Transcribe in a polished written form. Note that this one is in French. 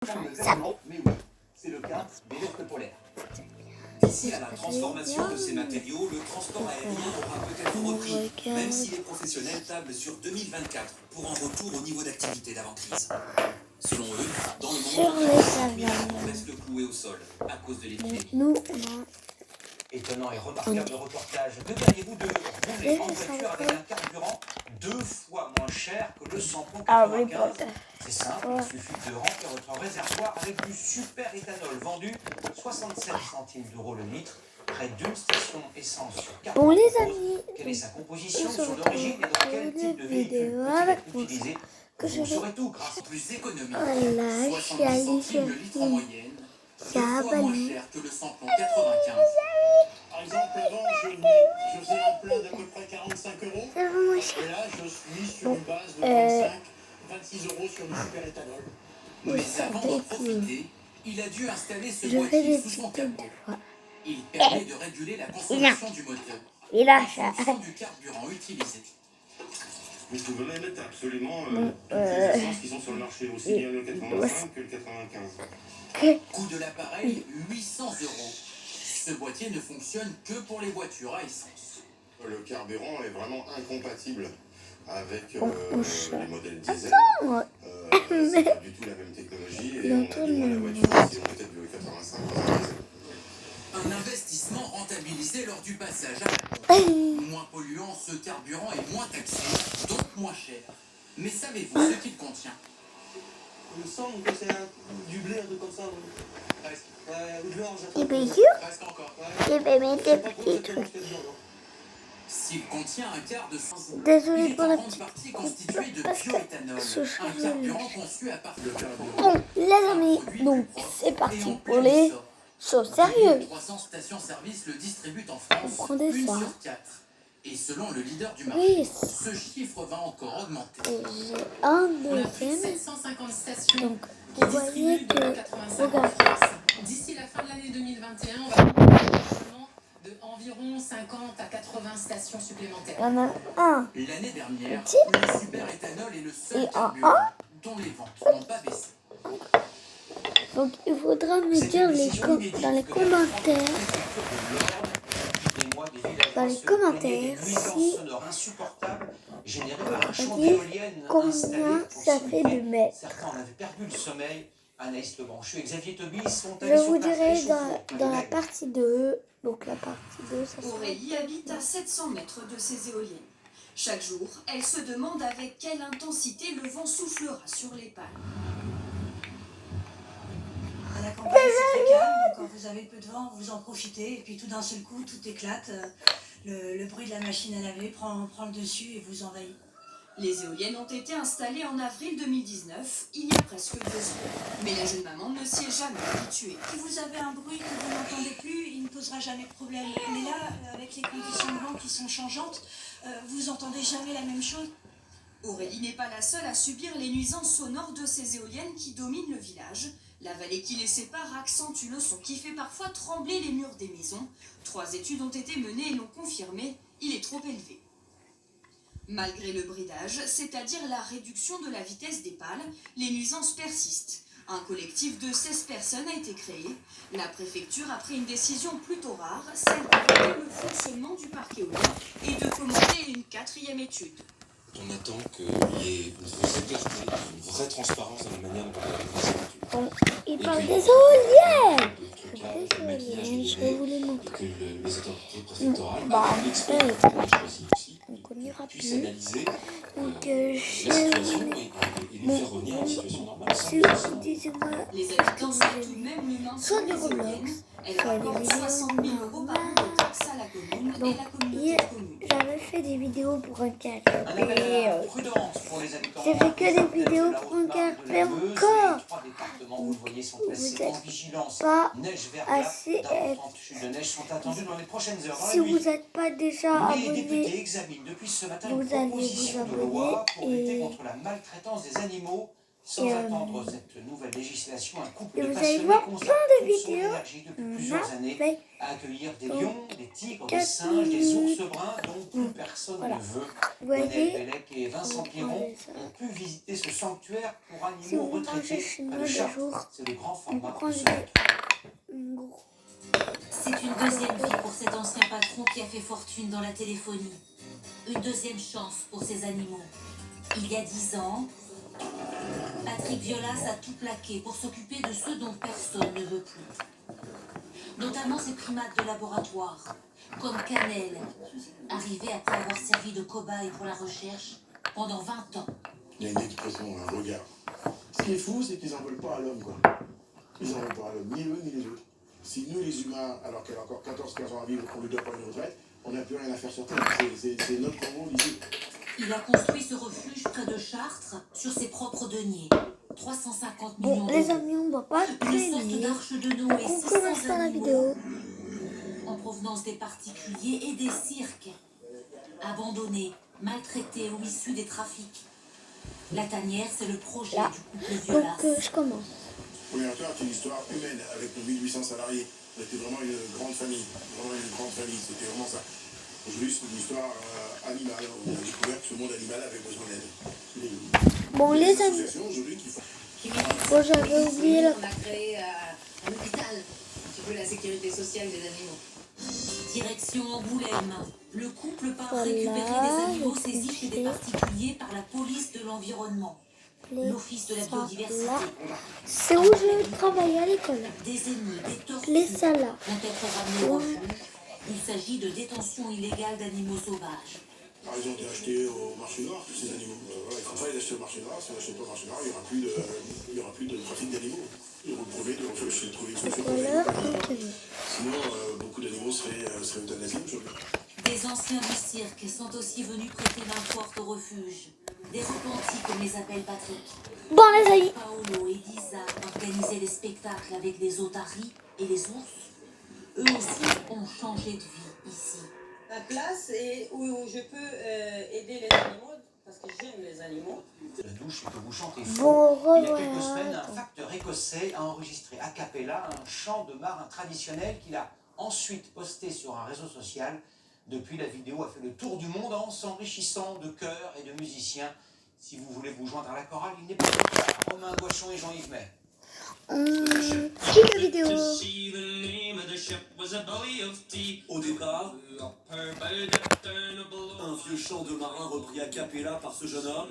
Jamais. Mais oui, c'est le cas des vestes polaires. D'ici à la transformation de ces matériaux, le transport aérien aura peut-être repris, même si les professionnels tablent sur 2024 pour un retour au niveau d'activité d'avant-crise. Selon eux, dans le monde, on reste cloué au sol à cause de l'épidémie. Étonnant et remarquable reportage. Que diriez-vous de rouler en voiture avec un carburant 2 fois moins cher que le samplon 95? C'est simple, il suffit de remplir votre réservoir avec du super éthanol vendu 67 centimes d'euros le litre, près d'une station essence sur 4. Bon les amis, quelle est sa composition, son origine et dans quel type de véhicule peut-il être utilisé? Vous saurez tout grâce à plus d'économies. Voilà, 70 centimes le litre en moyenne, 2 fois moins cher que le samplon 95. Par exemple, avant, je faisais un plein d'à peu près 45 €. Et là, je suis sur une base de 26 € sur le super éthanol. Mais avant d'en profiter, il a dû installer ce boîtier sous son capot. Il permet de réguler la consommation du moteur en fonction du carburant utilisé. Vous pouvez mettre absolument toutes les essences qui sont sur le marché, aussi bien le 85 que le 95. Coût de l'appareil, 800 €. Ce boîtier ne fonctionne que pour les voitures à essence. Le carburant est vraiment incompatible avec les modèles diesel. C'est pas du tout la même technologie et on a du moins la voiture si on était du 85 diesel. Un investissement rentabilisé lors du passage à la pompe. Moins polluant, ce carburant est moins taxé, donc moins cher. Mais savez-vous ce qu'il contient? Il me semble que c'est du blé, un truc comme ça. Presque. Ou de l'orge. et bien sûr, Presque encore. je vais mettre des petits trucs. S'il contient un quart de sens, Désolée il est pour en la grande petite partie constitué de parce que bioéthanol, ce un cheveu- carburant conçu à partir de Bon les amis, donc c'est parti pour les choses sérieuses. 300 stations-service le distribuent en France, Prendez une ça. sur 4. Et selon le leader du marché, Oui, ce chiffre va encore augmenter. et j'ai un On a plus de deuxième. 750 stations Donc qui vous voyez distribuent que, de 85 en regarde, France. D'ici la fin de l'année 2021, on va avoir un lancement de environ 50 à 80 stations il y supplémentaires. en a un. L'année dernière, Petit. le super-éthanol est le seul Et un carburant dont les ventes n'ont pas baissé. Donc il faudra me C'est dire une les décision inédite dans les que la commentaires, des mois, des villageois dans les se plaignaient commentaires, des nuisances si sonores insupportables générées par un champ dire d'éoliennes installé combien pour ça fait s'élever. de mètres. Certains en avaient perdu le sommeil. Anaïs Lebranchu et Xavier Tobis sont Je allés sur vous place dirai réchauffer dans le la lac. partie 2. Donc la partie 2, ça sera... Aurélie habite à 700 mètres de ces éoliennes. Chaque jour, elle se demande avec quelle intensité le vent soufflera sur les pales. À la campagne, c'est très calme. Quand vous avez peu de vent, vous en profitez. Et puis tout d'un seul coup, tout éclate. Le bruit de la machine à laver prend le dessus et vous envahit. Les éoliennes ont été installées en avril 2019, il y a presque 2 ans. Mais la jeune maman ne s'y est jamais habituée. Si vous avez un bruit que vous n'entendez plus, il ne posera jamais de problème. Mais là, avec les conditions de vent qui sont changeantes, vous n'entendez jamais la même chose. Aurélie n'est pas la seule à subir les nuisances sonores de ces éoliennes qui dominent le village. La vallée qui les sépare accentue le son qui fait parfois trembler les murs des maisons. 3 études ont été menées et l'ont confirmé, il est trop élevé. Malgré le bridage, c'est-à-dire la réduction de la vitesse des pales, les nuisances persistent. Un collectif de 16 personnes a été créé. La préfecture a pris une décision plutôt rare, celle d'arrêter le fonctionnement du parc éolien et de commander une 4e étude. On attend qu'il y ait une vraie clarté, une vraie transparence dans la manière dont on va faire ces Bon, il études. parle des éoliennes. Le maquillage des Je vais vous les et montrer. que les autorités préfectorales, Bah, l'expert après, qu'on a choisi aussi, donc on ira puissent plus. analyser Donc la situation et nous faire revenir à une situation normale. si vous dites-moi, Les habitants sont tout de même le maintien soit des du Roblox, éoliennes. Elle soit des rapporte 60 000 € par an de taxes à la commune et donc la communauté hier, de communes. j'avais fait des vidéos pour un Un canapé. appel à la prudence pour les habitants. J'ai fait que des centaines vidéos de la pour un Haute-Marne, canapé de la Meuse, encore. Les 3 départements, vous le voyez, sont placés Vous en êtes vigilance. pas Neige verglas, assez d'importantes chutes de neige sont attendues dans les prochaines heures. Dans Si la vous nuit. n'êtes pas déjà Les députés abonné, examinent depuis ce matin vous une allez proposition vous de loi abonner pour lutter et contre la maltraitance des animaux Sans attendre cette nouvelle législation, un couple et de vous allez passionnés voir consacre plein de toute son vidéos. énergie depuis On plusieurs a années fait à accueillir des donc lions, des tigres, des 4 singes, des ours minutes. bruns dont plus personne Voilà. ne veut. Vous Lionel voyez, Bellec et Vincent on Pierron prend ça. ont pu visiter ce sanctuaire pour Si animaux on mange retraités chinois près de des Chartres. jours, C'est le grand on format prend de ce une gros. C'est une deuxième vie pour cet ancien patron qui a fait fortune dans la téléphonie. Une deuxième chance pour ces animaux. Il y a 10 ans, Patrick Violas a tout plaqué pour s'occuper de ceux dont personne ne veut plus. Notamment ces primates de laboratoire, comme Cannelle, arrivé après avoir servi de cobaye pour la recherche pendant 20 ans. Il y a une expression, un regard. Ce qui est fou, c'est qu'ils n'en veulent pas à l'homme, quoi. Ils n'en veulent pas à l'homme, ni eux, ni les autres. Si nous, les humains, alors qu'elle a encore 14-15 ans à vivre, on ne lui doit pas une retraite, on n'a plus rien à faire sur Terre. C'est notre monde ici. Il a construit ce refuge près de Chartres sur ses propres deniers. 350 millions Bon, les d'euros. amis, on va pas Une sorte traîner. d'arche de Noé, On 600 commence par la animaux vidéo. en provenance des particuliers et des cirques. Abandonnés, maltraités ou issus des trafics. La tanière, c'est le projet Là. du couple Donc, Violas. je commence. Oui, encore, c'est une histoire humaine avec nos 1800 salariés. On était vraiment une grande famille. Vraiment une grande famille, c'était vraiment ça. Aujourd'hui, c'est une histoire animale. On a découvert que ce monde animal avait besoin d'aide. Bon, Il y a les des amis. associations aujourd'hui qui font. Bon, j'avais oublié la... On a créé un hôpital, un petit peu la sécurité sociale des animaux. Direction Angoulême. Le couple part Voilà, récupérer des animaux j'ai saisis chez des compris. particuliers par la police de l'environnement. L'Office de la Ça, biodiversité. là. C'est où je travaille à l'école. Des ennemis, des tortues Les salas. vont être ramenés au refuge. Il s'agit de détention illégale d'animaux sauvages. Par exemple, ils ont été achetés au marché noir, tous ces animaux. Voilà, il ne faut pas les acheter au marché noir. Si on n'achète pas au marché noir, il n'y aura plus de trafic d'animaux. Ils vont retrouver de refuge, c'est trouver une solution pour les Voilà, animaux. continue. Sinon, beaucoup d'animaux seraient euthanasiés aujourd'hui. Des anciens du cirque sont aussi venus prêter main forte au refuge. Des repentis, comme les appelle Patrick. Bon, les amis. Paolo et Lisa organisaient des spectacles avec les otaries et les ours. Eux aussi ont changé de vie ici. Ma place et où je peux aider les animaux parce que j'aime les animaux. La douche que vous chantez Bon, faux. Il y a quelques revoilà. semaines, un facteur écossais a enregistré a cappella un chant de marin traditionnel qu'il a ensuite posté sur un réseau social. Depuis, la vidéo a fait le tour du monde en s'enrichissant de chœurs et de musiciens. Si vous voulez vous joindre à la chorale, il n'est pas trop tard. Romain Gouachon et Jean-Yves May. Qui la vidéo? Au départ, un vieux chant de marin repris a cappella par ce jeune homme.